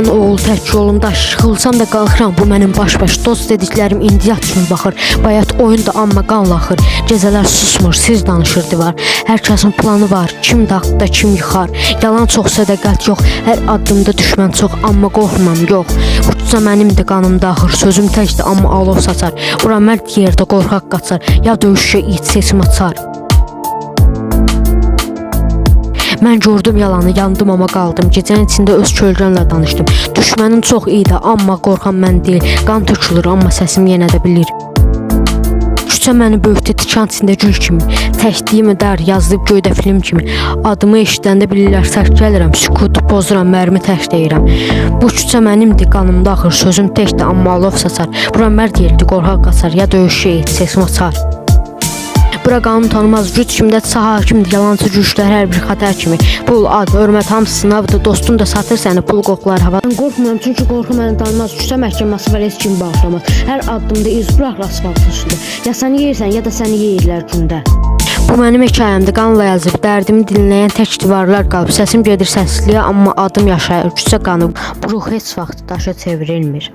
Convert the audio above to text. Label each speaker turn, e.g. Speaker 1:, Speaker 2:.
Speaker 1: Düşmən oğul tək yolumda, yıxılsam da qalxıram, bu mənim baş-baş. Dost dediklərim indi yat üçün baxır, bayat oyunda amma qanlaxır. Gecələr susmur, siz danışır divar. Hər kəsin planı var, kim dağıtda, kim yıxar. Yalan çox, sədaqət yox, hər addımda düşmən çox, amma qorxmam, yox. Uçsa mənimdir, qanımda axır, sözüm təkdir, amma alov saçar. Bura mərd yerdə qorxaq qaçar, ya döyüşə it sesim açar. Mən gördüm yalanı, yandım amma qaldım. Gecənin içində öz kölgəmlə danışdım. Düşmənin çox idi, amma qorxan mən deyil. Qan tökülür, amma səsim yenə də bilir. Küçə məni böyütdü tikan içində gül kimi. Təkdiyimi dar, yazılıb göydə film kimi. Adımı eşidəndə bilirlər sərk gəlirəm. Sükutu pozuram, mərmi tək deyirəm. Bu küçə mənimdir, qanımda axır, sözüm təkdir, amma alov saçar. Bura mərd yerdir, qorxaq qaçar, ya döyüşə it sesim açar. Bura qanun tanımaz, güc kimdədirsə hakimdir, yalancı güclər hər bir xətər kimi. Pul, ad, hörmət hamısı sınavdır, dostun da satır səni, pul qoxular havadan. Qorxmuram, çünki qorxu məni tanımaz, küçə məhkəməsi var, heç kim bağlamaz. Hər addımda iz bıraxır asfaltın üstündə. Ya səni yeyirsən, ya da səni yeyirlər gündə. Bu mənim hekayəmdir, qanla yazıb, dərdimi dinləyən tək divarlar qalıb. Səsim gedir səsliyə, amma adım yaşayır, küçə qanıb. Bu ruh heç vaxt daşa çevrilmir.